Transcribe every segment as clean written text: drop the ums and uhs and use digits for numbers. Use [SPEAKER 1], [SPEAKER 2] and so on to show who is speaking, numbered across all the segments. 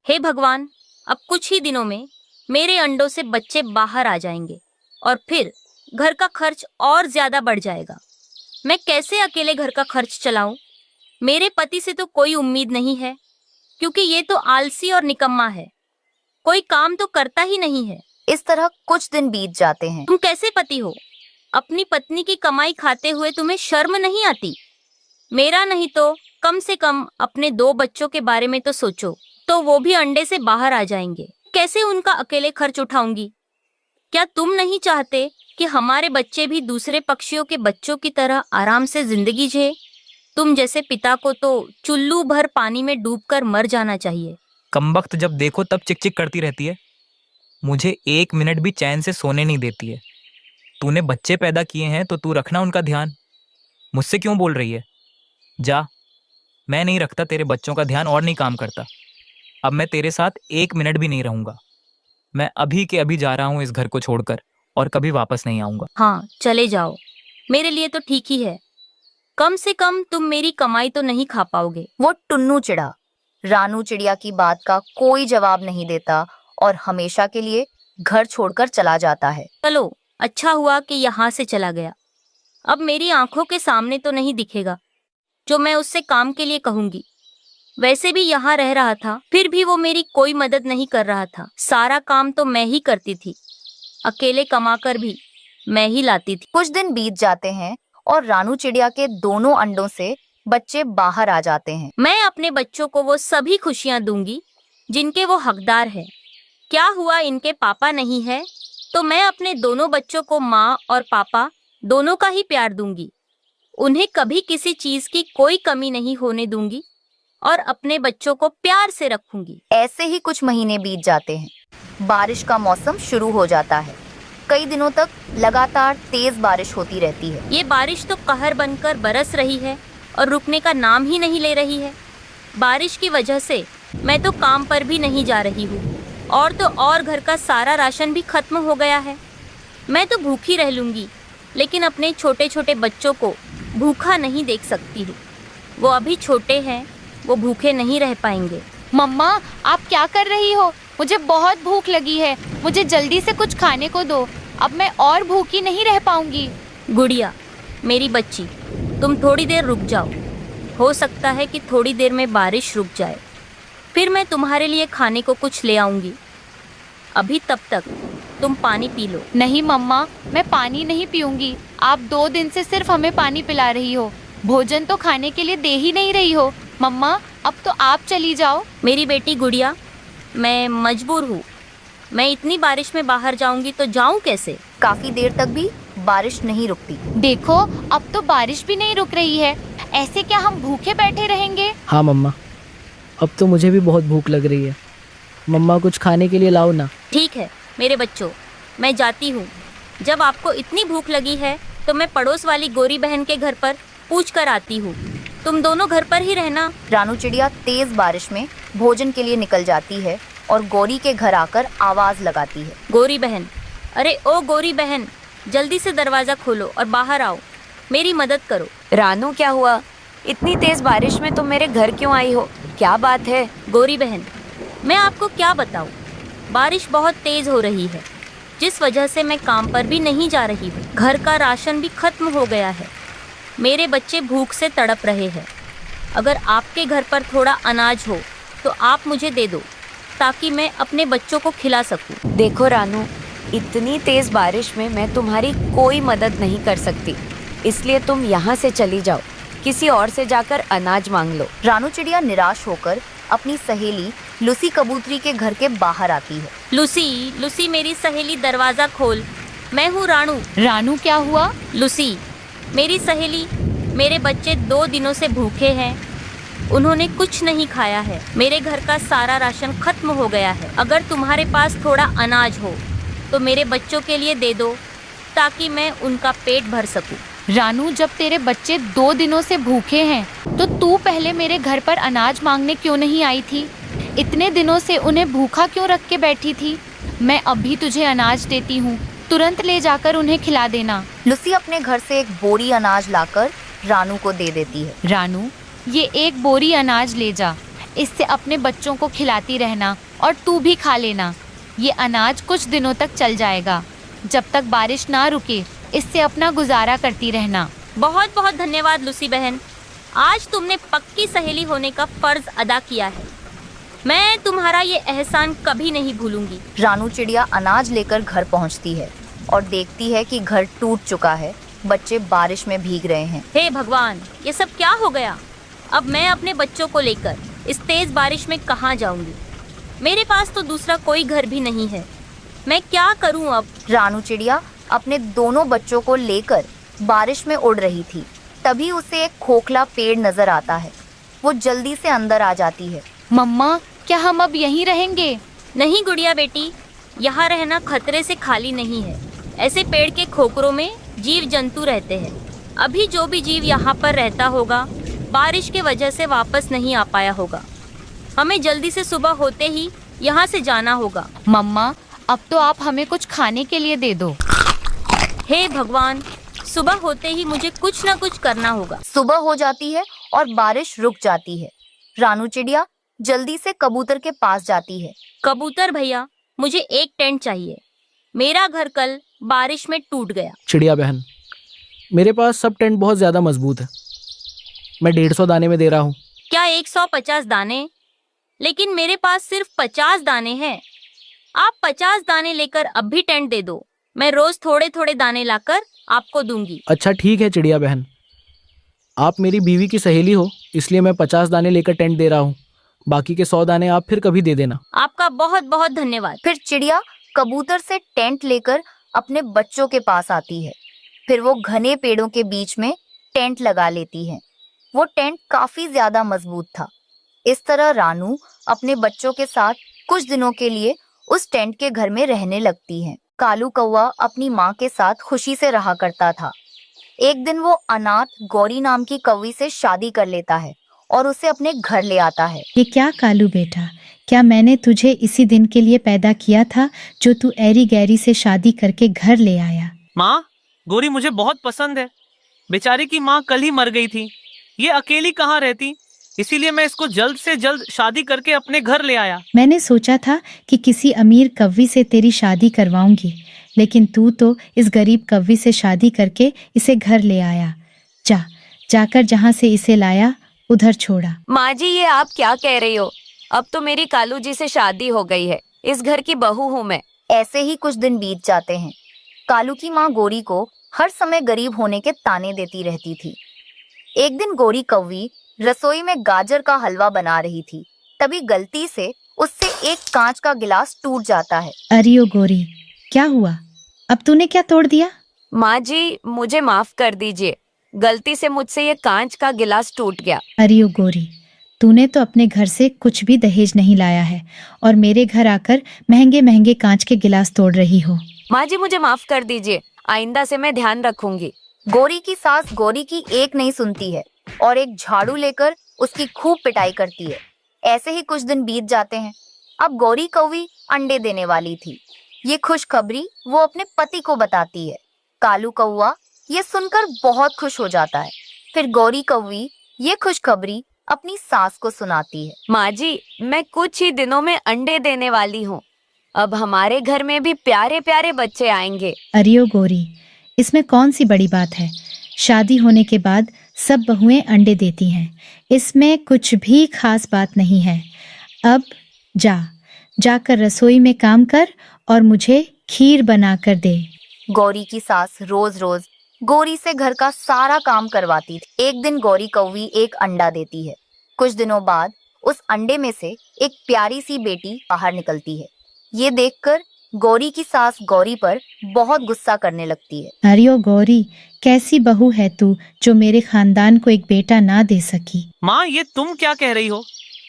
[SPEAKER 1] हे भगवान, अब कुछ ही दिनों में मेरे अंडों से बच्चे बाहर आ जाएंगे और फिर घर का खर्च और ज्यादा बढ़ जाएगा। मैं कैसे अकेले घर का खर्च चलाऊं? मेरे पति से तो कोई उम्मीद नहीं है, क्योंकि ये तो आलसी और निकम्मा है, कोई काम तो करता ही नहीं है।
[SPEAKER 2] इस तरह कुछ दिन बीत जाते हैं।
[SPEAKER 1] तुम कैसे पति हो? अपनी पत्नी की कमाई खाते हुए तुम्हें शर्म नहीं आती? मेरा नहीं तो कम से कम अपने 2 बच्चों के बारे में तो सोचो, तो वो भी अंडे से बाहर आ जाएंगे। कैसे उनका अकेले खर्च उठाऊंगी? क्या तुम नहीं चाहते कि हमारे बच्चे भी दूसरे पक्षियों के बच्चों की तरह आराम से जिंदगी जिए? तुम जैसे पिता को तो चुल्लू भर पानी में डूबकर मर जाना चाहिए।
[SPEAKER 3] कमबख्त जब देखो तब चिक चिक करती रहती है, मुझे 1 मिनट भी चैन से सोने नहीं देती है। तूने बच्चे पैदा किए हैं तो तू रखना उनका ध्यान, मुझसे क्यों बोल रही है? जा, मैं नहीं रखता तेरे बच्चों का ध्यान और नहीं काम करता। अब मैं तेरे साथ 1 मिनट भी नहीं रहूंगा। मैं अभी के अभी जा रहा हूँ इस घर को छोड़कर और कभी वापस नहीं आऊंगा।
[SPEAKER 1] हाँ, चले जाओ, मेरे लिए तो ठीक ही है। कम से कम तुम मेरी कमाई तो नहीं खा पाओगे।
[SPEAKER 2] वो टुन्नू चिड़ा रानू चिड़िया की बात का कोई जवाब नहीं देता और हमेशा के लिए घर छोड़कर चला जाता है।
[SPEAKER 1] चलो, अच्छा हुआ कि यहाँ से चला गया। अब मेरी आंखों के सामने तो नहीं दिखेगा जो मैं उससे काम के लिए कहूंगी। वैसे भी यहाँ रह रहा था, फिर भी वो मेरी कोई मदद नहीं कर रहा था। सारा काम तो मैं ही करती थी, अकेले कमाकर भी मैं ही लाती थी।
[SPEAKER 2] कुछ दिन बीत जाते हैं और रानू चिड़िया के दोनों अंडों से बच्चे बाहर आ जाते हैं।
[SPEAKER 1] मैं अपने बच्चों को वो सभी खुशियां दूंगी जिनके वो हकदार है। क्या हुआ, इनके पापा नहीं है तो मैं अपने दोनों बच्चों को माँ और पापा दोनों का ही प्यार दूंगी। उन्हें कभी किसी चीज की कोई कमी नहीं होने दूंगी और अपने बच्चों को प्यार से रखूंगी।
[SPEAKER 2] ऐसे ही कुछ महीने बीत जाते हैं। बारिश का मौसम शुरू हो जाता है। कई दिनों तक लगातार तेज बारिश होती रहती है।
[SPEAKER 1] ये बारिश तो कहर बनकर बरस रही है और रुकने का नाम ही नहीं ले रही है। बारिश की वजह से मैं तो काम पर भी नहीं जा रही हूँ और तो और घर का सारा राशन भी खत्म हो गया है। मैं तो भूखी रह लूंगी, लेकिन अपने छोटे छोटे बच्चों को भूखा नहीं देख सकती हूँ। वो अभी छोटे हैं, वो भूखे नहीं रह पाएंगे।
[SPEAKER 4] मम्मा, आप क्या कर रही हो? मुझे बहुत भूख लगी है, मुझे जल्दी से कुछ खाने को दो। अब मैं और भूखी नहीं रह पाऊंगी।
[SPEAKER 1] गुड़िया, मेरी बच्ची, तुम थोड़ी देर रुक जाओ। हो सकता है कि थोड़ी देर में बारिश रुक जाए, फिर मैं तुम्हारे लिए खाने को कुछ ले आऊंगी। अभी तब तक तुम पानी पी लो।
[SPEAKER 4] नहीं मम्मा, मैं पानी नहीं पीऊंगी। आप 2 दिन से सिर्फ हमें पानी पिला रही हो, भोजन तो खाने के लिए दे ही नहीं रही हो। मम्मा, अब तो आप चली जाओ।
[SPEAKER 1] मेरी बेटी गुड़िया, मैं मजबूर हूँ। मैं इतनी बारिश में बाहर जाऊंगी तो जाऊं कैसे?
[SPEAKER 2] काफी देर तक भी बारिश नहीं रुकती।
[SPEAKER 4] देखो, अब तो बारिश भी नहीं रुक रही है। ऐसे क्या हम भूखे बैठे रहेंगे?
[SPEAKER 5] हाँ मम्मा, अब तो मुझे भी बहुत भूख लग रही है। मम्मा, कुछ खाने के लिए लाओ ना।
[SPEAKER 1] ठीक है मेरे बच्चों, मैं जाती हूँ। जब आपको इतनी भूख लगी है तो मैं पड़ोस वाली गोरी बहन के घर पर पूछ कर आती हूँ। तुम दोनों घर पर ही रहना।
[SPEAKER 2] रानू चिड़िया तेज बारिश में भोजन के लिए निकल जाती है और गौरी के घर आकर आवाज लगाती है।
[SPEAKER 1] गोरी बहन, अरे ओ गोरी बहन, जल्दी से दरवाजा खोलो और बाहर आओ, मेरी मदद करो।
[SPEAKER 6] रानू, क्या हुआ? इतनी तेज बारिश में तुम मेरे घर क्यों आई हो? क्या बात है?
[SPEAKER 1] गोरी बहन, मैं आपको क्या बताऊं, बारिश बहुत तेज हो रही है, जिस वजह से मैं काम पर भी नहीं जा रही हूँ। घर का राशन भी खत्म हो गया है, मेरे बच्चे भूख से तड़प रहे हैं। अगर आपके घर पर थोड़ा अनाज हो तो आप मुझे दे दो, ताकि मैं अपने बच्चों को खिला सकूं।
[SPEAKER 6] देखो रानू, इतनी तेज बारिश में मैं तुम्हारी कोई मदद नहीं कर सकती, इसलिए तुम यहाँ से चली जाओ, किसी और से जाकर अनाज मांग लो।
[SPEAKER 2] रानू चिड़िया निराश होकर अपनी सहेली लूसी कबूतरी के घर के बाहर आती है।
[SPEAKER 1] लूसी, लूसी मेरी सहेली, दरवाजा खोल, मैं हूँ रानू।
[SPEAKER 4] रानू, क्या हुआ?
[SPEAKER 1] लूसी मेरी सहेली, मेरे बच्चे 2 दिनों से भूखे हैं, उन्होंने कुछ नहीं खाया है। मेरे घर का सारा राशन खत्म हो गया है। अगर तुम्हारे पास थोड़ा अनाज हो तो मेरे बच्चों के लिए दे दो, ताकि मैं उनका पेट भर सकूं।
[SPEAKER 4] रानू, जब तेरे बच्चे 2 दिनों से भूखे हैं तो तू पहले मेरे घर पर अनाज मांगने क्यों नहीं आई थी? इतने दिनों से उन्हें भूखा क्यों रख के बैठी थी? मैं अभी तुझे अनाज देती हूँ, तुरंत ले जाकर उन्हें खिला देना।
[SPEAKER 2] लूसी अपने घर से एक बोरी अनाज लाकर रानू को दे देती है।
[SPEAKER 4] रानू, ये एक बोरी अनाज ले जा, इससे अपने बच्चों को खिलाती रहना और तू भी खा लेना। ये अनाज कुछ दिनों तक चल जाएगा, जब तक बारिश ना रुके इससे अपना गुजारा करती रहना।
[SPEAKER 1] बहुत बहुत धन्यवाद लूसी बहन, आज तुमने पक्की सहेली होने का फर्ज अदा किया है। मैं तुम्हारा ये एहसान कभी नहीं भूलूंगी।
[SPEAKER 2] रानू चिड़िया अनाज लेकर घर पहुंचती है और देखती है कि घर टूट चुका है, बच्चे बारिश में भीग रहे हैं।
[SPEAKER 1] हे भगवान, ये सब क्या हो गया? अब मैं अपने बच्चों को लेकर इस तेज बारिश में कहाँ जाऊंगी? मेरे पास तो दूसरा कोई घर भी नहीं है। मैं क्या करूं अब?
[SPEAKER 2] रानू चिड़िया अपने दोनों बच्चों को लेकर बारिश में उड़ रही थी, तभी उसे एक खोखला पेड़ नजर आता है। वो जल्दी से अंदर आ जाती है।
[SPEAKER 4] मम्मा, क्या हम अब यहीं रहेंगे?
[SPEAKER 1] नहीं गुड़िया बेटी, यहाँ रहना खतरे से खाली नहीं है। ऐसे पेड़ के खोखरों में जीव जंतु रहते हैं। अभी जो भी जीव यहाँ पर रहता होगा बारिश के वजह से वापस नहीं आ पाया होगा। हमें जल्दी से सुबह होते ही यहाँ से जाना होगा।
[SPEAKER 4] मम्मा, अब तो आप हमें कुछ खाने के लिए दे दो।
[SPEAKER 1] हे भगवान, सुबह होते ही मुझे कुछ न कुछ करना होगा।
[SPEAKER 2] सुबह हो जाती है और बारिश रुक जाती है। रानू चिड़िया जल्दी से कबूतर के पास जाती है।
[SPEAKER 1] कबूतर भैया, मुझे एक टेंट चाहिए। मेरा घर कल बारिश में टूट गया।
[SPEAKER 5] चिड़िया बहन, मेरे पास सब टेंट बहुत ज़्यादा मजबूत है, मैं 150 दाने में दे रहा हूँ।
[SPEAKER 1] क्या 150 दाने? लेकिन मेरे पास सिर्फ 50 दाने हैं। आप 50 दाने लेकर अब भी टेंट दे दो, मैं रोज थोड़े थोड़े दाने लाकर आपको दूंगी।
[SPEAKER 5] अच्छा ठीक है चिड़िया बहन, आप मेरी बीवी की सहेली हो इसलिए मैं 50 दाने लेकर टेंट दे रहा हूँ, बाकी के 100 दाने आप फिर कभी दे देना।
[SPEAKER 1] आपका बहुत बहुत धन्यवाद।
[SPEAKER 2] फिर चिड़िया कबूतर से टेंट लेकर अपने बच्चों के पास आती है। फिर वो घने पेड़ों के बीच में टेंट लगा लेती है। वो टेंट काफी ज्यादा मजबूत था। इस तरह रानू अपने बच्चों के साथ कुछ दिनों के लिए उस टेंट के घर में रहने लगती है। कालू कौवा अपनी माँ के साथ खुशी से रहा करता था। एक दिन वो अनाथ गौरी नाम की कौवी से शादी कर लेता है और उसे अपने घर ले आता है।
[SPEAKER 7] ये क्या कालू बेटा, क्या मैंने तुझे इसी दिन के लिए पैदा किया था जो तू एरी गैरी से शादी करके घर ले आया?
[SPEAKER 8] माँ, गौरी मुझे बहुत पसंद है। बेचारी की माँ कल ही मर गई थी, ये अकेली कहाँ रहती, इसीलिए मैं इसको जल्द से जल्द शादी करके अपने घर ले आया।
[SPEAKER 7] मैंने सोचा था कि किसी अमीर कव्वी से तेरी शादी करवाऊंगी, लेकिन तू तो इस गरीब कव्वी से शादी करके इसे घर ले आया। जाकर जहाँ से इसे लाया उधर छोड़ा।
[SPEAKER 6] माँ जी, ये आप क्या कह रही हो? अब तो मेरी कालू जी से शादी हो गई है, इस घर की बहू हूँ मैं।
[SPEAKER 2] ऐसे ही कुछ दिन बीत जाते हैं। कालू की माँ गौरी को हर समय गरीब होने के ताने देती रहती थी। एक दिन गौरी कौवी रसोई में गाजर का हलवा बना रही थी, तभी गलती से उससे एक कांच का गिलास टूट जाता है।
[SPEAKER 7] अरे ओ गौरी, क्या हुआ? अब तूने क्या तोड़ दिया?
[SPEAKER 6] माँ जी, मुझे माफ कर दीजिए, गलती से मुझसे ये कांच का गिलास टूट गया।
[SPEAKER 7] अरे ओ गौरी, तूने तो अपने घर से कुछ भी दहेज नहीं लाया है और मेरे घर आकर महंगे महंगे कांच के गिलास तोड़ रही हो।
[SPEAKER 6] माँ जी, मुझे माफ कर दीजिए, आइंदा से मैं ध्यान रखूंगी।
[SPEAKER 2] गौरी की सास गौरी की एक नहीं सुनती है और एक झाड़ू लेकर उसकी खूब पिटाई करती है। ऐसे ही कुछ दिन बीत जाते हैं। अब गौरी कौवी अंडे देने वाली थी। ये खुशखबरी वो अपने पति को बताती है। कालू कौवा ये सुनकर बहुत खुश हो जाता है। फिर गौरी कौवी ये खुशखबरी अपनी सास को सुनाती है।
[SPEAKER 6] माँ जी, मैं कुछ ही दिनों में अंडे देने वाली हूँ। अब हमारे घर में भी प्यारे प्यारे बच्चे आएंगे।
[SPEAKER 7] अरे ओ गौरी, इसमें कौन सी बड़ी बात है? शादी होने के बाद सब बहुएं अंडे देती हैं, इसमें कुछ भी खास बात नहीं है। अब जाकर रसोई में काम कर और मुझे खीर बना कर दे।
[SPEAKER 2] गौरी की सास रोज रोज गौरी से घर का सारा काम करवाती थी। एक दिन गौरी कौवी एक अंडा देती है। कुछ दिनों बाद उस अंडे में से एक प्यारी सी बेटी बाहर निकलती है। ये देखकर गौरी की सास गौरी पर बहुत गुस्सा करने लगती है।
[SPEAKER 7] अरे ओ गौरी, कैसी बहू है तू जो मेरे खानदान को एक बेटा ना दे सकी?
[SPEAKER 8] माँ, ये तुम क्या कह रही हो?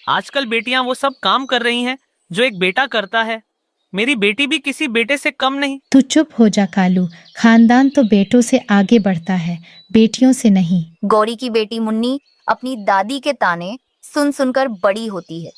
[SPEAKER 8] आजकल बेटियां वो सब काम कर रही हैं जो एक बेटा करता है। मेरी बेटी भी किसी बेटे से कम नहीं।
[SPEAKER 7] तू चुप हो जा कालू, खानदान तो बेटों से आगे बढ़ता है, बेटियों से नहीं।
[SPEAKER 2] गौरी की बेटी मुन्नी अपनी दादी के ताने सुन सुनकर बड़ी होती है।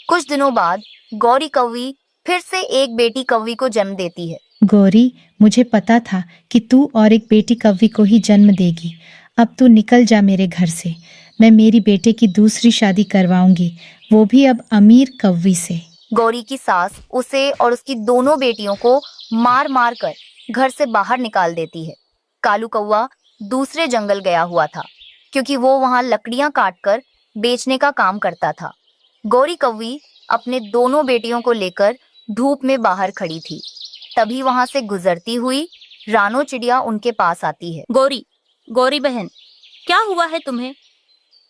[SPEAKER 2] कुछ दिनों बाद गौरी कौवी फिर से एक बेटी कौवी को जन्म देती है।
[SPEAKER 7] गौरी, मुझे पता था कि तू और एक बेटी कव्वी को ही जन्म देगी। अब तू निकल जा मेरे घर से, मैं मेरी बेटे की दूसरी शादी करवाऊंगी, वो भी अब अमीर कौवी से।
[SPEAKER 2] गौरी की सास उसे और उसकी दोनों बेटियों को मार मार कर घर से बाहर निकाल देती है। कालू कौवा दूसरे जंगल गया हुआ था, क्योंकि वो वहां लकड़ियां काटकर बेचने का काम करता था। गौरी कौवी अपने दोनों बेटियों को लेकर धूप में बाहर खड़ी थी। तभी वहां से गुजरती हुई रानो चिड़िया उनके पास आती है।
[SPEAKER 1] गौरी बहन, क्या हुआ है तुम्हें?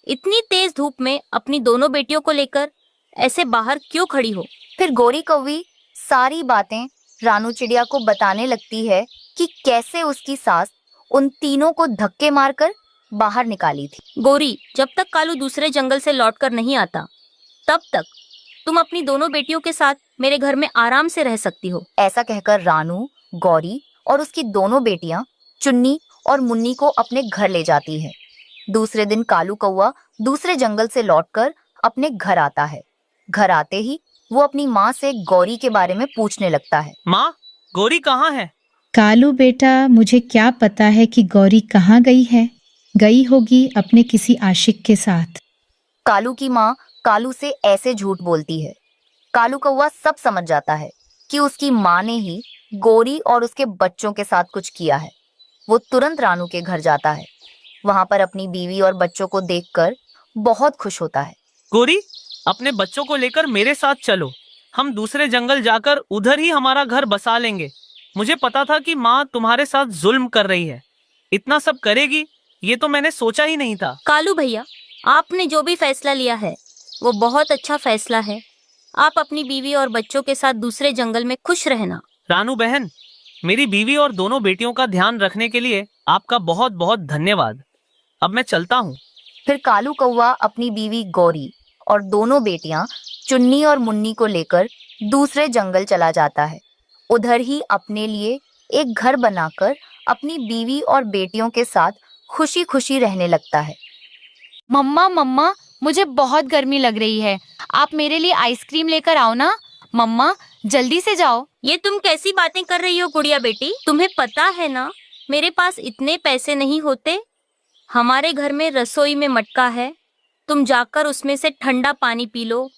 [SPEAKER 1] इतनी तेज धूप में अपनी दोनों बेटियों को लेकर ऐसे बाहर क्यों खड़ी हो?
[SPEAKER 2] फिर गौरी कौवी सारी बातें रानू चिड़िया को बताने लगती है कि कैसे उसकी सास उन तीनों को धक्के मारकर बाहर निकाली थी।
[SPEAKER 1] गौरी, जब तक कालू दूसरे जंगल से लौटकर नहीं आता, तब तक तुम अपनी दोनों बेटियों के साथ मेरे घर में आराम से रह सकती हो।
[SPEAKER 2] ऐसा कहकर रानू, गौरी और उसकी दोनों बेटियां चुन्नी और मुन्नी को अपने घर ले जाती है। दूसरे दिन कालू कौवा दूसरे जंगल से लौटकर अपने घर आता है। घर आते ही वो अपनी माँ से गौरी के बारे में पूछने लगता है।
[SPEAKER 8] माँ, गौरी कहाँ है?
[SPEAKER 7] कालू बेटा, मुझे क्या पता है कि गौरी कहाँ गई है। गई होगी अपने किसी आशिक के साथ।
[SPEAKER 2] कालू की माँ कालू से ऐसे झूठ बोलती है। कालू कौवा सब समझ जाता है कि उसकी माँ ने ही गौरी और उसके बच्चों के साथ कुछ किया है। वो तुरंत रानू के घर जाता है। वहां पर अपनी बीवी और बच्चों को देखकर बहुत खुश होता है।
[SPEAKER 8] गौरी, अपने बच्चों को लेकर मेरे साथ चलो। हम दूसरे जंगल जाकर उधर ही हमारा घर बसा लेंगे। मुझे पता था कि माँ तुम्हारे साथ जुल्म कर रही है। इतना सब करेगी ये तो मैंने सोचा ही नहीं था।
[SPEAKER 1] कालू भैया, आपने जो भी फैसला लिया है वो बहुत अच्छा फैसला है। आप अपनी बीवी और बच्चों के साथ दूसरे जंगल में खुश रहना।
[SPEAKER 8] रानू बहन, मेरी बीवी और दोनों बेटियों का ध्यान रखने के लिए आपका बहुत बहुत धन्यवाद। अब मैं चलता हूँ।
[SPEAKER 2] फिर कालू कौवा अपनी बीवी गौरी और दोनों बेटियां चुन्नी और मुन्नी को लेकर दूसरे जंगल चला जाता है। उधर ही अपने लिए एक घर बनाकर अपनी बीवी और बेटियों के साथ खुशी खुशी रहने लगता है।
[SPEAKER 4] मम्मा, मुझे बहुत गर्मी लग रही है। आप मेरे लिए आइसक्रीम लेकर आओ ना। मम्मा, जल्दी से जाओ।
[SPEAKER 1] ये तुम कैसी बातें कर रही हो गुड़िया बेटी? तुम्हें पता है ना, मेरे पास इतने पैसे नहीं होते। हमारे घर में रसोई में मटका है, तुम जाकर उसमें से ठंडा पानी पी लो।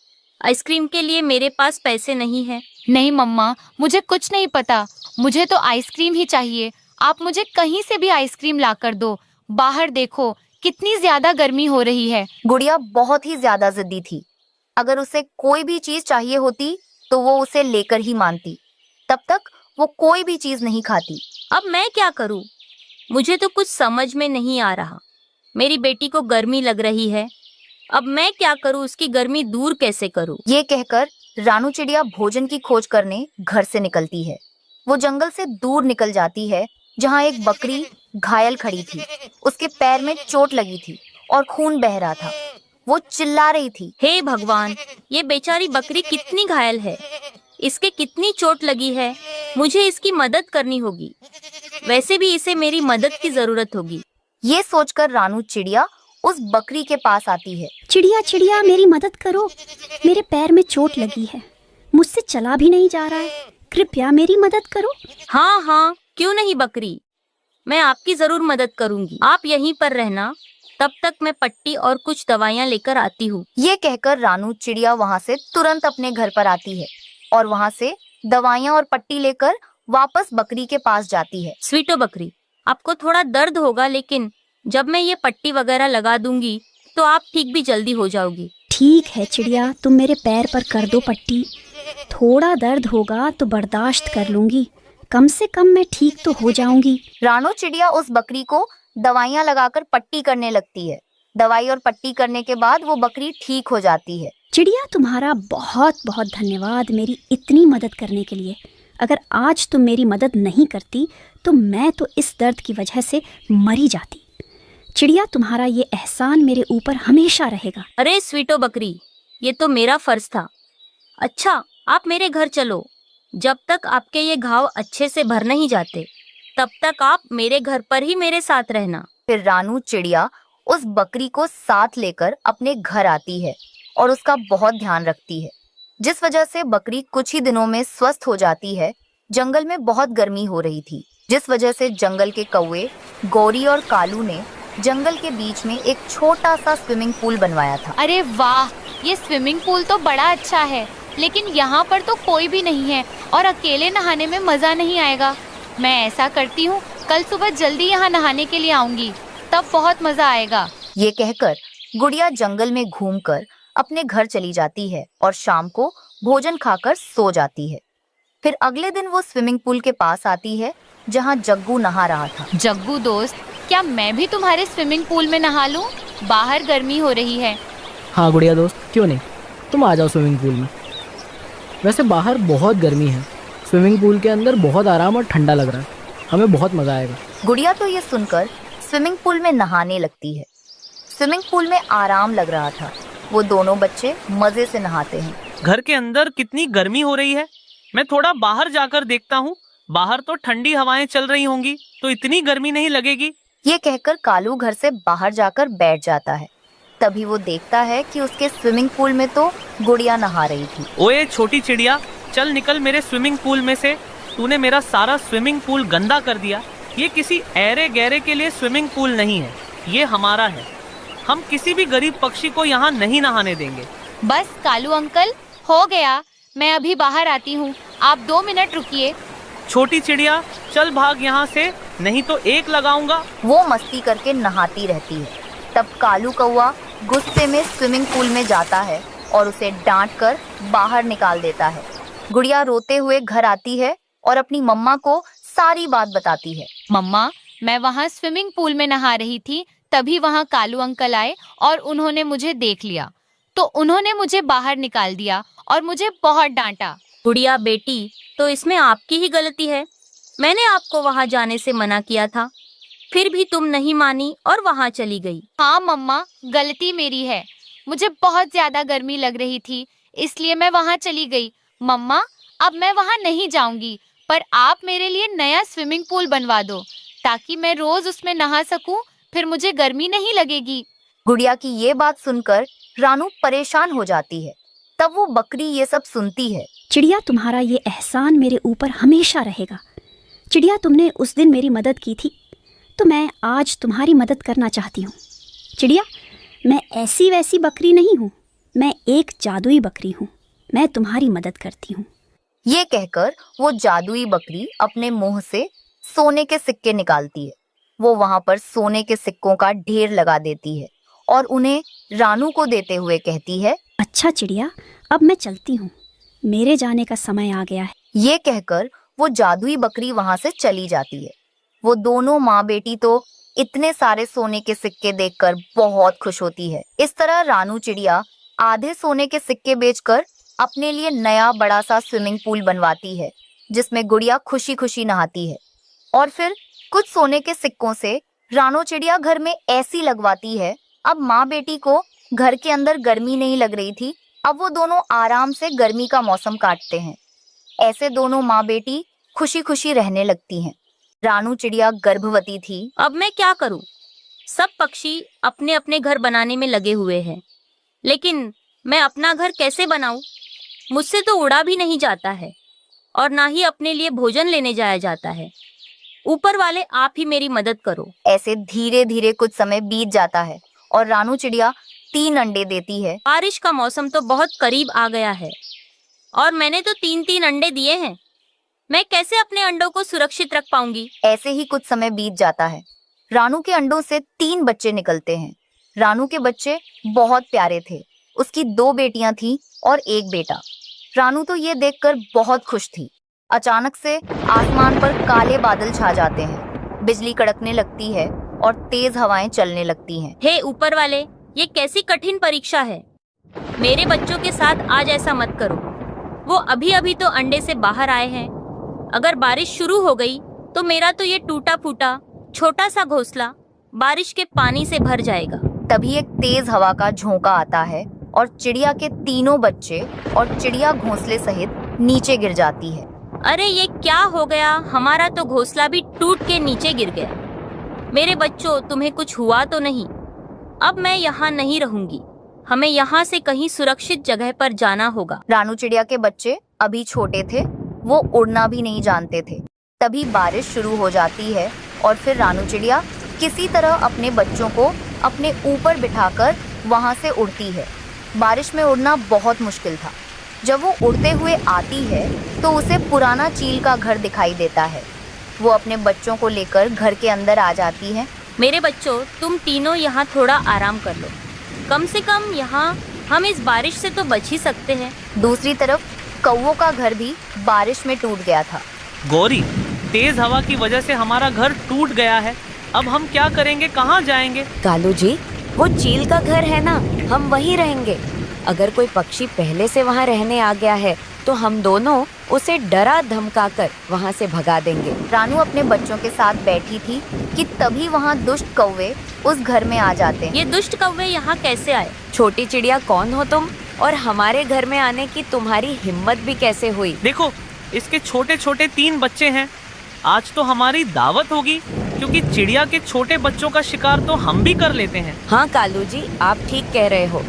[SPEAKER 1] आइसक्रीम के लिए मेरे पास पैसे नहीं है।
[SPEAKER 4] नहीं मम्मा, मुझे कुछ नहीं पता। मुझे तो आइसक्रीम ही चाहिए। आप मुझे कहीं से भी आइसक्रीम ला कर दो। बाहर देखो कितनी ज्यादा गर्मी हो रही है।
[SPEAKER 2] गुड़िया बहुत ही ज्यादा जिद्दी थी। अगर उसे कोई भी चीज चाहिए होती तो वो उसे लेकर ही मानती। तब तक वो कोई भी चीज नहीं खाती।
[SPEAKER 1] अब मैं क्या करूं? मुझे तो कुछ समझ में नहीं आ रहा। मेरी बेटी को गर्मी लग रही है, अब मैं क्या करूं? उसकी गर्मी दूर कैसे करूं?
[SPEAKER 2] ये कहकर रानू चिड़िया भोजन की खोज करने घर से निकलती है। वो जंगल से दूर निकल जाती है, जहाँ एक बकरी घायल खड़ी थी। उसके पैर में चोट लगी थी और खून बह रहा था। वो चिल्ला रही थी,
[SPEAKER 1] हे भगवान, ये बेचारी बकरी कितनी घायल है, इसके कितनी चोट लगी है। मुझे इसकी मदद करनी होगी। वैसे भी इसे मेरी मदद की जरूरत होगी।
[SPEAKER 2] ये सोचकर रानू चिड़िया उस बकरी के पास आती है।
[SPEAKER 9] चिड़िया चिड़िया, मेरी मदद करो। मेरे पैर में चोट लगी है, मुझसे चला भी नहीं जा रहा है। कृपया मेरी मदद करो।
[SPEAKER 1] हाँ, क्यों नहीं बकरी, मैं आपकी जरूर मदद करूंगी। आप यहीं पर रहना, तब तक मैं पट्टी और कुछ दवाइयाँ लेकर आती हूँ।
[SPEAKER 2] ये कहकर रानू चिड़िया वहाँ से तुरंत अपने घर पर आती है और वहाँ से दवाइयाँ और पट्टी लेकर वापस बकरी के पास जाती है।
[SPEAKER 1] स्वीटो बकरी, आपको थोड़ा दर्द होगा, लेकिन जब मैं ये पट्टी वगैरह लगा दूंगी तो आप ठीक भी जल्दी हो जाओगी।
[SPEAKER 9] ठीक है चिड़िया, तुम मेरे पैर पर कर दो पट्टी। थोड़ा दर्द होगा तो बर्दाश्त कर लूंगी, कम से कम मैं ठीक तो हो जाऊंगी।
[SPEAKER 2] रानू चिड़िया उस बकरी को दवाइयाँ लगाकर पट्टी करने लगती है। दवाई और पट्टी करने के बाद वो बकरी ठीक हो जाती है।
[SPEAKER 9] चिड़िया, तुम्हारा बहुत बहुत धन्यवाद मेरी इतनी मदद करने के लिए। अगर आज तुम मेरी मदद नहीं करती तो मैं तो इस दर्द की वजह से मरी जाती। चिड़िया, तुम्हारा ये एहसान मेरे ऊपर हमेशा रहेगा।
[SPEAKER 1] अरे स्वीटो बकरी, ये तो मेरा फर्ज था। अच्छा, आप मेरे घर चलो। जब तक आपके ये घाव अच्छे से भर नहीं जाते, तब तक आप मेरे घर पर ही मेरे साथ रहना।
[SPEAKER 2] फिर रानू चिड़िया उस बकरी को साथ लेकर अपने घर आती है और उसका बहुत ध्यान रखती है, जिस वजह से बकरी कुछ ही दिनों में स्वस्थ हो जाती है। जंगल में बहुत गर्मी हो रही थी, जिस वजह से जंगल के कौवे गौरी और कालू ने जंगल के बीच में एक छोटा सा स्विमिंग पूल बनवाया था।
[SPEAKER 4] अरे वाह, ये स्विमिंग पूल तो बड़ा अच्छा है, लेकिन यहाँ पर तो कोई भी नहीं है और अकेले नहाने में मजा नहीं आएगा। मैं ऐसा करती हूँ, कल सुबह जल्दी यहाँ नहाने के लिए आऊंगी, तब बहुत मजा आएगा।
[SPEAKER 2] ये कहकर गुड़िया जंगल में घूमकर अपने घर चली जाती है और शाम को भोजन खाकर सो जाती है। फिर अगले दिन वो स्विमिंग पूल के पास आती है जहाँ जग्गू नहा रहा था।
[SPEAKER 4] जग्गू दोस्त, क्या मैं भी तुम्हारे स्विमिंग पूल में नहा लूं? बाहर गर्मी हो रही है।
[SPEAKER 5] हाँ गुड़िया दोस्त, क्यों नहीं, तुम आ जाओ स्विमिंग पूल में। वैसे बाहर बहुत गर्मी है, स्विमिंग पूल के अंदर बहुत आराम और ठंडा लग रहा है, हमें बहुत मज़ा आएगा।
[SPEAKER 2] गुड़िया तो ये सुनकर स्विमिंग पूल में नहाने लगती है। स्विमिंग पूल में आराम लग रहा था, वो दोनों बच्चे मजे से नहाते हैं।
[SPEAKER 8] घर के अंदर कितनी गर्मी हो रही है, मैं थोड़ा बाहर जाकर देखता हूँ। बाहर तो ठंडी हवाएं चल रही होंगी, तो इतनी गर्मी नहीं लगेगी।
[SPEAKER 2] ये कहकर कालू घर से बाहर जाकर बैठ जाता है। तभी वो देखता है कि उसके स्विमिंग पूल में तो गुड़िया नहा रही थी।
[SPEAKER 8] ओए छोटी चिड़िया, चल निकल मेरे स्विमिंग पूल में से। तूने मेरा सारा स्विमिंग पूल गंदा कर दिया। ये किसी ऐरे गहरे के लिए स्विमिंग पूल नहीं है, ये हमारा है। हम किसी भी गरीब पक्षी को यहाँ नहीं नहाने देंगे।
[SPEAKER 4] बस कालू अंकल, हो गया, मैं अभी बाहर आती हूँ, आप 2 मिनट रुकिए।
[SPEAKER 8] छोटी चिड़िया, चल भाग यहाँ से, नहीं तो एक लगाऊंगा।
[SPEAKER 2] वो मस्ती करके नहाती रहती है। तब कालू कौवा गुस्से में स्विमिंग पूल में जाता है और उसे डांट कर बाहर निकाल देता है। गुड़िया रोते हुए घर आती है और अपनी मम्मा को सारी बात बताती है।
[SPEAKER 4] मम्मा, मैं वहाँ स्विमिंग पूल में नहा रही थी, तभी वहाँ कालू अंकल आए और उन्होंने मुझे देख लिया, तो उन्होंने मुझे बाहर निकाल दिया और मुझे बहुत डांटा।
[SPEAKER 1] गुड़िया बेटी, तो इसमें आपकी ही गलती है। मैंने आपको वहाँ जाने से मना किया था, फिर भी तुम नहीं मानी और वहाँ चली गई।
[SPEAKER 4] हाँ मम्मा, गलती मेरी है। मुझे बहुत ज्यादा गर्मी लग रही थी, इसलिए मैं वहाँ चली गई। मम्मा, अब मैं वहाँ नहीं जाऊंगी, पर आप मेरे लिए नया स्विमिंग पूल बनवा दो, ताकि मैं रोज उसमें नहा सकूं, फिर मुझे गर्मी नहीं लगेगी।
[SPEAKER 2] गुड़िया की ये बात सुनकर रानू परेशान हो जाती है। तब वो बकरी ये सब सुनती है।
[SPEAKER 9] चिड़िया, तुम्हारा ये एहसान मेरे ऊपर हमेशा रहेगा। चिड़िया, तुमने उस दिन मेरी मदद की थी, तो मैं आज तुम्हारी मदद करना चाहती हूँ। चिड़िया, मैं ऐसी वैसी बकरी नहीं हूँ, मैं एक जादुई बकरी हूँ, मैं तुम्हारी मदद करती हूँ।
[SPEAKER 2] ये कहकर वो जादुई बकरी अपने मुंह से सोने के सिक्के निकालती है। वो वहां पर सोने के सिक्कों का ढेर लगा देती है और उन्हें रानू को देते हुए कहती है,
[SPEAKER 9] अच्छा चिड़िया, अब मैं चलती हूँ, मेरे जाने का समय आ गया है।
[SPEAKER 2] ये कहकर वो जादुई बकरी वहां से चली जाती है। वो दोनों माँ बेटी तो इतने सारे सोने के सिक्के देखकर बहुत खुश होती है। इस तरह रानू चिड़िया आधे सोने के सिक्के बेचकर अपने लिए नया बड़ा सा स्विमिंग पूल बनवाती है, जिसमें गुड़िया खुशी खुशी नहाती है। और फिर कुछ सोने के सिक्कों से रानू चिड़िया घर में ऐसी लगवाती है, अब माँ बेटी को घर के अंदर गर्मी नहीं लग रही थी। अब वो दोनों आराम से गर्मी का मौसम काटते हैं। ऐसे दोनों माँ बेटी खुशी खुशी रहने लगती हैं। रानू चिड़िया गर्भवती थी।
[SPEAKER 1] अब मैं क्या करूं? सब पक्षी अपने अपने घर बनाने में लगे हुए हैं, लेकिन मैं अपना घर कैसे बनाऊं? मुझसे तो उड़ा भी नहीं जाता है और ना ही अपने लिए भोजन लेने जाया जाता है। ऊपर वाले, आप ही मेरी मदद करो।
[SPEAKER 2] ऐसे धीरे धीरे कुछ समय बीत जाता है और रानू चिड़िया 3 अंडे देती है।
[SPEAKER 1] बारिश का मौसम तो बहुत करीब आ गया है और मैंने तो 3-3 अंडे दिए हैं। मैं कैसे अपने अंडों को सुरक्षित रख पाऊंगी?
[SPEAKER 2] ऐसे ही कुछ समय बीत जाता है। रानू के अंडों से 3 बच्चे निकलते हैं। रानू के बच्चे बहुत प्यारे थे। उसकी 2 बेटियां थी और 1 बेटा। रानू तो ये देखकर बहुत खुश थी। अचानक से आसमान पर काले बादल छा जाते हैं, बिजली कड़कने लगती है और तेज हवाएं चलने लगती हैं।
[SPEAKER 1] हे ऊपर वाले, ये कैसी कठिन परीक्षा है। मेरे बच्चों के साथ आज ऐसा मत करो। वो अभी अभी तो अंडे से बाहर आए हैं। अगर बारिश शुरू हो गई तो मेरा तो ये टूटा फूटा छोटा सा घोंसला बारिश के पानी से भर जाएगा।
[SPEAKER 2] तभी एक तेज हवा का झोंका आता है और चिड़िया के 3 बच्चे और चिड़िया घोंसले सहित नीचे गिर जाती है।
[SPEAKER 1] अरे ये क्या हो गया? हमारा तो घोंसला भी टूट के नीचे गिर गया। मेरे बच्चों, तुम्हें कुछ हुआ तो नहीं? अब मैं यहाँ नहीं रहूंगी। हमें यहाँ से कहीं सुरक्षित जगह पर जाना होगा।
[SPEAKER 2] रानू चिड़िया के बच्चे अभी छोटे थे, वो उड़ना भी नहीं जानते थे। तभी बारिश शुरू हो जाती है और फिर रानू चिड़िया किसी तरह अपने बच्चों को अपने ऊपर बिठाकर वहां से उड़ती है। बारिश में उड़ना बहुत मुश्किल था। जब वो उड़ते हुए आती है तो उसे पुराना चील का घर दिखाई देता है। वो अपने बच्चों को लेकर घर के अंदर आ जाती है।
[SPEAKER 1] मेरे बच्चों, तुम तीनों यहाँ थोड़ा आराम कर लो। कम से कम यहाँ हम इस बारिश से तो बच ही सकते हैं।
[SPEAKER 2] दूसरी तरफ कौवों का घर भी बारिश में टूट गया था।
[SPEAKER 8] गौरी, तेज हवा की वजह से हमारा घर टूट गया है। अब हम क्या करेंगे, कहाँ जाएंगे?
[SPEAKER 6] कालू जी, वो चील का घर है ना, हम वहीं रहेंगे। अगर कोई पक्षी पहले से वहाँ रहने आ गया है तो हम दोनों उसे डरा धमका कर वहाँ से भगा देंगे।
[SPEAKER 2] रानू अपने बच्चों के साथ बैठी थी कि तभी वहाँ दुष्ट कौवे उस घर में आ जाते हैं।
[SPEAKER 1] ये दुष्ट कौवे यहाँ कैसे आए?
[SPEAKER 6] छोटी चिड़िया, कौन हो तुम और हमारे घर में आने की तुम्हारी हिम्मत भी कैसे हुई?
[SPEAKER 8] देखो, इसके छोटे छोटे 3 बच्चे हैं। आज तो हमारी दावत होगी, क्योंकि चिड़िया के छोटे बच्चों का शिकार तो हम भी कर लेते हैं।
[SPEAKER 6] हाँ कालू जी, आप ठीक कह रहे हो।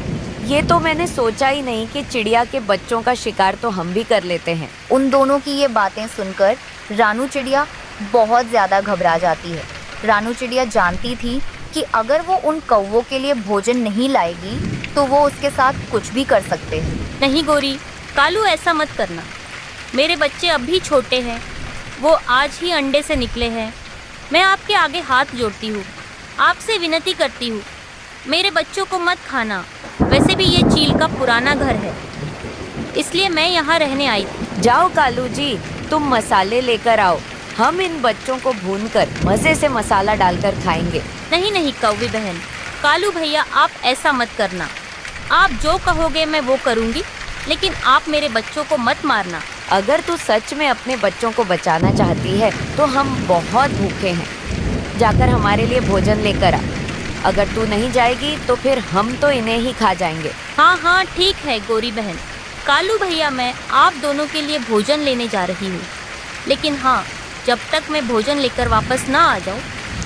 [SPEAKER 6] ये तो मैंने सोचा ही नहीं कि चिड़िया के बच्चों का शिकार तो हम भी कर लेते हैं।
[SPEAKER 2] उन दोनों की ये बातें सुनकर रानू चिड़िया बहुत ज्यादा घबरा जाती है। रानू चिड़िया जानती थी कि अगर वो उन कौवों के लिए भोजन नहीं लाएगी तो वो उसके साथ कुछ भी कर सकते हैं।
[SPEAKER 1] नहीं गौरी, कालू ऐसा मत करना। मेरे बच्चे अभी छोटे हैं, वो आज ही अंडे से निकले हैं। मैं आपके आगे हाथ जोड़ती हूँ, आपसे विनती करती हूँ, मेरे बच्चों को मत खाना। वैसे भी ये चील का पुराना घर है, इसलिए मैं यहाँ रहने आई थी।
[SPEAKER 6] जाओ कालू जी, तुम मसाले लेकर आओ। हम इन बच्चों को भूनकर मजे से मसाला डालकर खाएंगे।
[SPEAKER 1] नहीं नहीं कौवी बहन, कालू भैया, आप ऐसा मत करना। आप जो कहोगे मैं वो करूँगी, लेकिन आप मेरे बच्चों को मत मारना।
[SPEAKER 6] अगर तू सच में अपने बच्चों को बचाना चाहती है तो हम बहुत भूखे हैं। जाकर हमारे लिए भोजन लेकर आ। अगर तू नहीं जाएगी तो फिर हम तो इन्हें ही खा जाएंगे।
[SPEAKER 1] हाँ हाँ ठीक है गौरी बहन। कालू भैया, मैं आप दोनों के लिए भोजन लेने जा रही हूँ, लेकिन हाँ, जब तक मैं भोजन लेकर वापस ना आ जाऊँ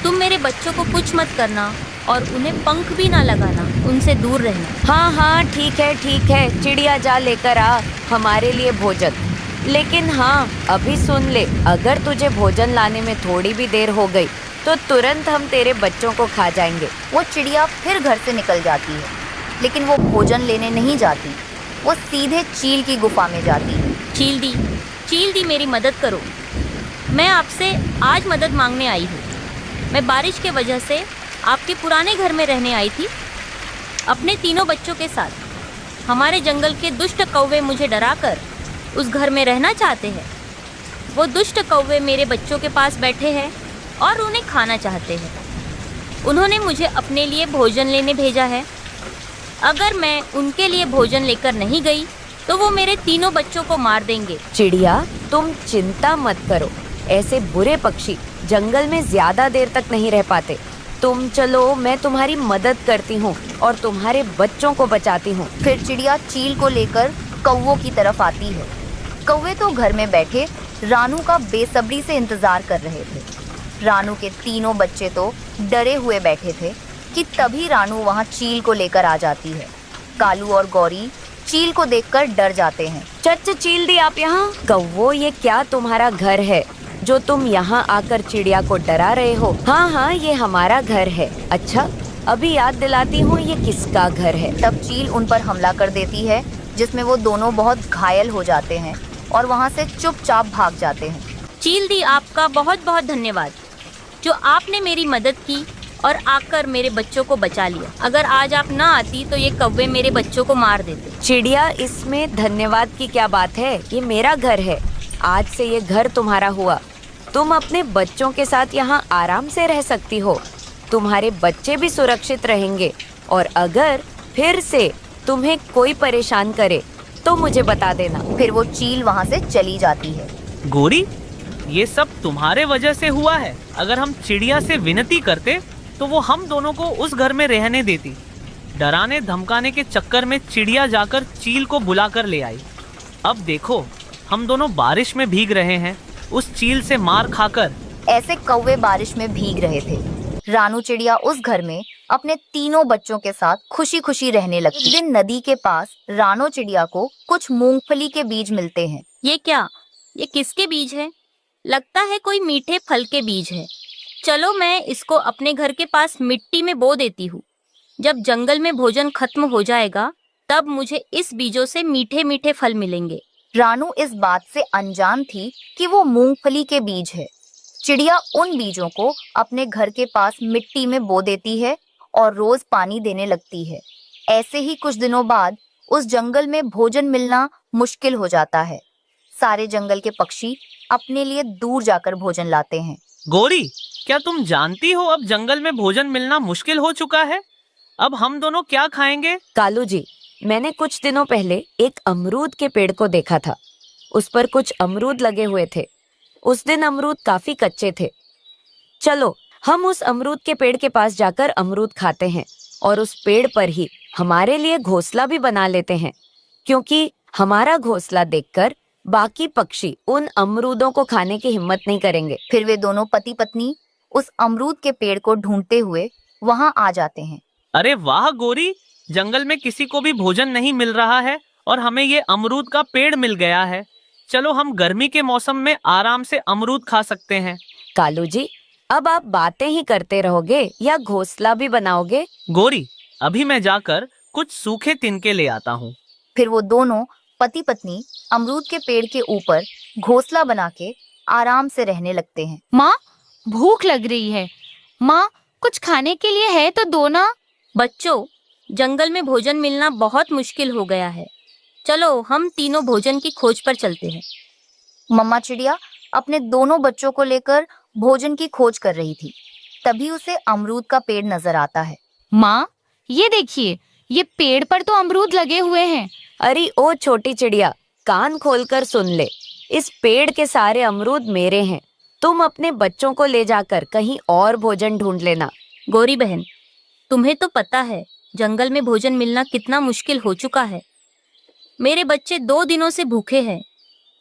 [SPEAKER 1] तुम मेरे बच्चों को कुछ मत करना और उन्हें पंख भी ना लगाना, उनसे दूर रहना।
[SPEAKER 6] हाँ हाँ ठीक है, चिड़िया जा लेकर आ हमारे लिए भोजन। लेकिन हाँ, अभी सुन ले, अगर तुझे भोजन लाने में थोड़ी भी देर हो गई तो तुरंत हम तेरे बच्चों को खा जाएंगे।
[SPEAKER 2] वो चिड़िया फिर घर से निकल जाती है, लेकिन वो भोजन लेने नहीं जाती। वो सीधे चील की गुफा में जाती है।
[SPEAKER 1] चील दी मेरी मदद करो। मैं आपसे आज मदद मांगने आई हूँ। मैं बारिश के वजह से आपके पुराने घर में रहने आई थी अपने तीनों बच्चों के साथ। हमारे जंगल के दुष्ट कौवे मुझे डराकर उस घर में रहना चाहते हैं। वो दुष्ट कौवे मेरे बच्चों के पास बैठे हैं और उन्हें खाना चाहते हैं। उन्होंने मुझे अपने लिए भोजन लेने भेजा है। अगर मैं उनके लिए भोजन लेकर नहीं गई तो वो मेरे तीनों बच्चों को मार देंगे।
[SPEAKER 6] चिड़िया, तुम चिंता मत करो। ऐसे बुरे पक्षी जंगल में ज्यादा देर तक नहीं रह पाते। तुम चलो, मैं तुम्हारी मदद करती हूँ और तुम्हारे बच्चों को बचाती हूँ।
[SPEAKER 2] फिर चिड़िया चील को लेकर कौवों की तरफ आती है। कौवे तो घर में बैठे रानू का बेसब्री से इंतजार कर रहे थे। रानू के तीनों बच्चे तो डरे हुए बैठे थे कि तभी रानू वहाँ चील को लेकर आ जाती है। कालू और गौरी चील को देखकर डर जाते हैं।
[SPEAKER 6] चच चील दी, आप यहाँ? कौवो, ये क्या तुम्हारा घर है जो तुम यहाँ आकर चिड़िया को डरा रहे हो? हाँ, ये हमारा घर है। अच्छा, अभी याद दिलाती हूँ, ये किसका घर है?
[SPEAKER 2] तब चील उन पर हमला कर देती है, जिसमें वो दोनों बहुत घायल हो जाते हैं और वहाँ से चुपचाप भाग जाते हैं।
[SPEAKER 1] चील दी, आपका बहुत बहुत धन्यवाद जो आपने मेरी मदद की और आकर मेरे बच्चों को बचा लिया। अगर आज आप ना आती तो ये कौवे मेरे बच्चों को मार देते।
[SPEAKER 6] चिड़िया, इसमें धन्यवाद की क्या बात है? ये मेरा घर है। आज से ये घर तुम्हारा हुआ। तुम अपने बच्चों के साथ यहाँ आराम से रह सकती हो। तुम्हारे बच्चे भी सुरक्षित रहेंगे और अगर फिर से तुम्हें कोई परेशान करे तो मुझे बता देना।
[SPEAKER 2] फिर वो चील वहाँ से चली जाती है।
[SPEAKER 8] गौरी, ये सब तुम्हारे वजह से हुआ है। अगर हम चिड़िया से विनती करते तो वो हम दोनों को उस घर में रहने देती। डराने धमकाने के चक्कर में चिड़िया जाकर चील को बुलाकर ले आई। अब देखो, हम दोनों बारिश में भीग रहे हैं उस चील से मार खाकर।
[SPEAKER 2] ऐसे कौवे बारिश में भीग रहे थे। रानू चिड़िया उस घर में अपने तीनों बच्चों के साथ खुशी खुशी रहने लगी। एक दिन नदी के पास रानू चिड़िया को कुछ मूंगफली के बीज मिलते हैं।
[SPEAKER 1] ये क्या? ये किसके बीज है? लगता है कोई मीठे फल के बीज है। चलो मैं इसको अपने घर के पास मिट्टी में बो देती हूँ। जब जंगल में भोजन खत्म हो जाएगा तब मुझे इस बीजों से मीठे मीठे फल मिलेंगे।
[SPEAKER 2] रानू इस बात से अनजान थी कि वो मूंगफली के बीज है। चिड़िया उन बीजों को अपने घर के पास मिट्टी में बो देती है और रोज पानी देने लगती है। ऐसे ही कुछ दिनों बाद उस जंगल में भोजन मिलना मुश्किल हो जाता है। सारे जंगल के पक्षी अपने लिए दूर जाकर भोजन लाते हैं।
[SPEAKER 8] गौरी, क्या तुम जानती हो अब जंगल में भोजन मिलना मुश्किल हो चुका है? अब हम दोनों क्या खाएंगे?
[SPEAKER 6] कालू जी, मैंने कुछ दिनों पहले एक अमरूद के पेड़ को देखा था। उस पर कुछ अमरूद लगे हुए थे। उस दिन अमरूद काफी कच्चे थे। चलो हम उस अमरूद के पेड़ के पास जाकर अमरूद खाते हैं और उस पेड़ पर ही हमारे लिए घोंसला भी बना लेते हैं, क्योंकि हमारा घोंसला देखकर बाकी पक्षी उन अमरूदों को खाने की हिम्मत नहीं करेंगे।
[SPEAKER 2] फिर वे दोनों पति पत्नी उस अमरूद के पेड़ को ढूंढते हुए वहां आ जाते हैं।
[SPEAKER 8] अरे वाह गौरी, जंगल में किसी को भी भोजन नहीं मिल रहा है और हमें ये अमरूद का पेड़ मिल गया है। चलो हम गर्मी के मौसम में आराम से अमरूद खा सकते हैं।
[SPEAKER 6] कालू जी, अब आप बातें ही करते रहोगे या घोंसला भी बनाओगे?
[SPEAKER 8] गौरी, अभी मैं जाकर कुछ सूखे तिनके ले आता हूँ।
[SPEAKER 2] फिर वो दोनों पति पत्नी अमरूद के पेड़ के ऊपर घोंसला बना के आराम से रहने लगते हैं।
[SPEAKER 4] माँ, भूख लग रही है। माँ, कुछ खाने के लिए है तो दो ना।
[SPEAKER 1] बच्चों, जंगल में भोजन मिलना बहुत मुश्किल हो गया है। चलो हम तीनों भोजन की खोज पर चलते हैं।
[SPEAKER 2] मम्मा चिड़िया अपने दोनों बच्चों को लेकर भोजन की खोज कर रही थी। तभी उसे अमरूद का पेड़ नजर आता है।
[SPEAKER 4] माँ, ये देखिए, ये पेड़ पर तो अमरूद लगे हुए हैं।
[SPEAKER 6] अरे ओ छोटी चिड़िया, कान खोलकर सुन ले। इस पेड़ के सारे अमरूद मेरे हैं। तुम अपने बच्चों को ले जाकर कहीं और भोजन ढूंढ लेना।
[SPEAKER 1] गौरी बहन, तुम्हें तो पता है जंगल में भोजन मिलना कितना मुश्किल हो चुका है। मेरे बच्चे 2 दिनों से भूखे हैं।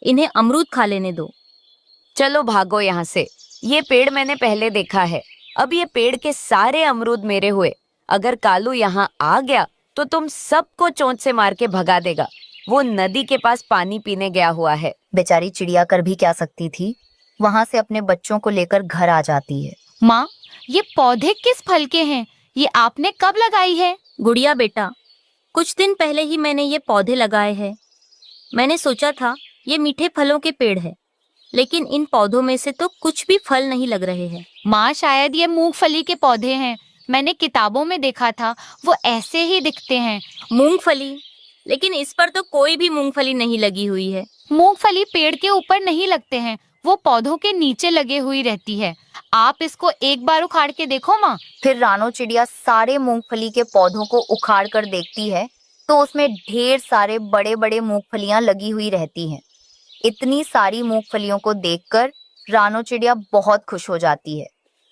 [SPEAKER 1] इन्हें अमरूद खा लेने दो।
[SPEAKER 6] चलो भागो यहाँ से। ये पेड़ मैंने पहले देखा है। अब ये पेड़ के सारे अमरूद मेरे हुए। अगर कालू यहाँ आ गया तो तुम सबको चोंच से मार के भगा देगा। वो नदी के पास पानी पीने गया हुआ है।
[SPEAKER 2] बेचारी चिड़िया कर भी क्या सकती थी, वहां से अपने बच्चों को लेकर घर आ जाती है।
[SPEAKER 4] माँ, ये पौधे किस फल के हैं? ये आपने कब लगाई है?
[SPEAKER 1] गुड़िया बेटा, कुछ दिन पहले ही मैंने ये पौधे लगाए हैं। मैंने सोचा था ये मीठे फलों के पेड़ है, लेकिन इन पौधों में से तो कुछ भी फल नहीं लग रहे हैं।
[SPEAKER 4] माँ, शायद ये मूंगफली के पौधे हैं। मैंने किताबों में देखा था, वो ऐसे ही दिखते हैं।
[SPEAKER 1] मूंगफली? लेकिन इस पर तो कोई भी मूंगफली नहीं लगी हुई है।
[SPEAKER 4] मूंगफली पेड़ के ऊपर नहीं लगते हैं, वो पौधों के नीचे लगे हुई रहती है। आप इसको एक बार उखाड़ के देखो माँ।
[SPEAKER 2] फिर रानो चिड़िया सारे मूंगफली के पौधों को उखाड़ कर देखती है तो उसमें ढेर सारे बड़े बड़े मूंगफलियां लगी हुई रहती हैं। इतनी सारी मूंगफलियों को देखकर रानो चिड़िया बहुत खुश हो जाती है।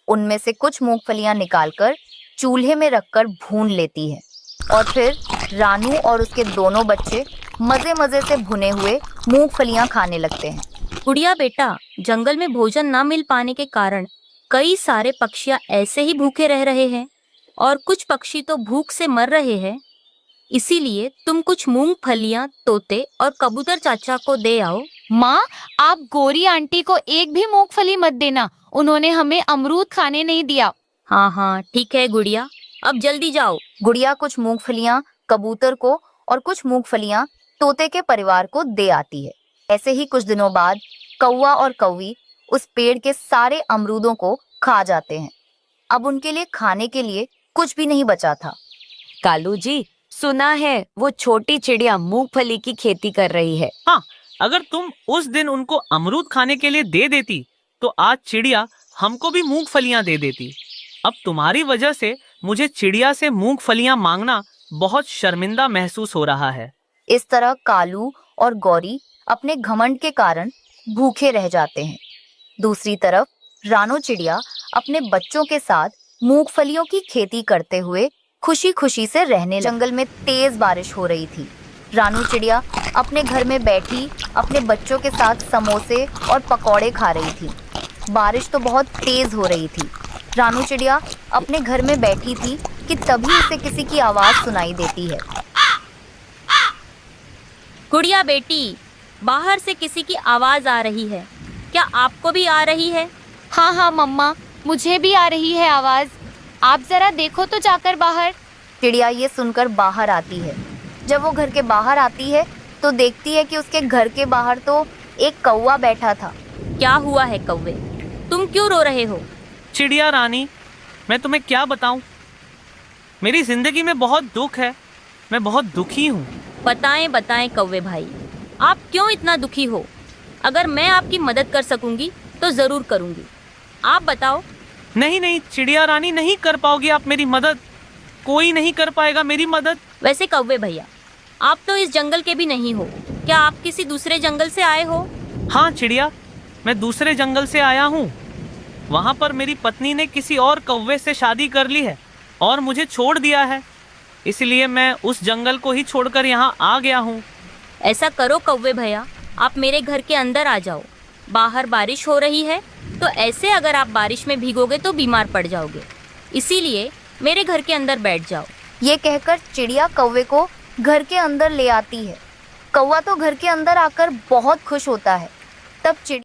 [SPEAKER 2] उनमें से कुछ मूंगफलियां निकालकर चूल्हे में रखकर भून लेती है और फिर रानू और उसके दोनों बच्चे मजे मजे से भुने हुए मूंगफलियां खाने लगते हैं।
[SPEAKER 1] गुड़िया बेटा, जंगल में भोजन न मिल पाने के कारण कई सारे पक्षियां ऐसे ही भूखे रह रहे हैं और कुछ पक्षी तो भूख से मर रहे हैं। इसीलिए तुम कुछ मूंगफलियां तोते और कबूतर चाचा को दे आओ।
[SPEAKER 4] माँ, आप गौरी आंटी को एक भी मूंगफली मत देना। उन्होंने हमें अमरूद खाने नहीं दिया।
[SPEAKER 1] हाँ हाँ ठीक है गुड़िया, अब जल्दी जाओ।
[SPEAKER 2] गुड़िया कुछ मूंगफलियां कबूतर को और कुछ मूंगफलियां तोते के परिवार को दे आती है। ऐसे ही कुछ दिनों बाद कौवा और कौवी उस पेड़ के सारे अमरूदों को खा जाते हैं। अब उनके लिए खाने के लिए कुछ भी नहीं बचा था।
[SPEAKER 6] कालू जी, सुना है वो छोटी चिड़िया मूंगफली की खेती कर रही है।
[SPEAKER 8] हाँ, अगर तुम उस दिन उनको अमरूद खाने के लिए दे देती तो आज चिड़िया हमको भी मूंगफलियां दे देती। अब तुम्हारी वजह से मुझे चिड़िया से मूंगफलियां मांगना बहुत शर्मिंदा महसूस हो रहा है।
[SPEAKER 2] इस तरह कालू और गौरी अपने घमंड के कारण भूखे रह जाते हैं। दूसरी तरफ रानो चिड़िया अपने बच्चों के साथ मूंगफलियों की खेती करते हुए खुशी खुशी से रहने लगी। जंगल में तेज बारिश हो रही थी। रानू चिड़िया अपने घर में बैठी अपने बच्चों के साथ समोसे और पकौड़े खा रही थी। बारिश तो बहुत तेज हो रही थी। रानू चिड़िया अपने घर में बैठी थी कि तभी उसे किसी की आवाज सुनाई देती है।
[SPEAKER 1] गुड़िया बेटी, बाहर से किसी की आवाज आ रही है। क्या आपको भी आ रही है?
[SPEAKER 4] हाँ हाँ मम्मा, मुझे भी आ रही है आवाज। आप जरा देखो तो जाकर बाहर।
[SPEAKER 2] चिड़िया ये सुनकर बाहर आती है। जब वो घर के बाहर आती है तो देखती है कि उसके घर के बाहर तो एक कौवा बैठा था।
[SPEAKER 1] क्या हुआ है कौवे, तुम क्यों रो रहे हो?
[SPEAKER 8] चिड़िया रानी, मैं तुम्हें क्या बताऊं, मेरी जिंदगी में बहुत दुख है, मैं बहुत दुखी हूँ।
[SPEAKER 1] बताएं बताएं कौवे भाई, आप क्यों इतना दुखी हो? अगर मैं आपकी मदद कर सकूंगी तो जरूर करूंगी। आप बताओ।
[SPEAKER 8] नहीं नहीं चिड़िया रानी, नहीं कर पाओगी आप मेरी मदद, कोई नहीं कर पाएगा मेरी मदद।
[SPEAKER 1] वैसे कौवे भैया, आप तो इस जंगल के भी नहीं हो, क्या आप किसी दूसरे जंगल से आए हो?
[SPEAKER 8] हाँ चिड़िया, मैं दूसरे जंगल से आया हूँ। वहाँ पर मेरी पत्नी ने किसी और कौवे से शादी कर ली है और मुझे छोड़ दिया है, इसलिए मैं उस जंगल को ही छोड़कर यहाँ आ गया हूँ।
[SPEAKER 1] ऐसा करो कौवे भैया, आप मेरे घर के अंदर आ जाओ। बाहर बारिश हो रही है, तो ऐसे अगर आप बारिश में भीगोगे तो बीमार पड़ जाओगे, इसीलिए मेरे घर के अंदर बैठ जाओ।
[SPEAKER 2] ये कहकर चिड़िया कौवे को घर के अंदर ले आती है। कौवा तो घर के अंदर आकर बहुत खुश होता है। तब चिड़िया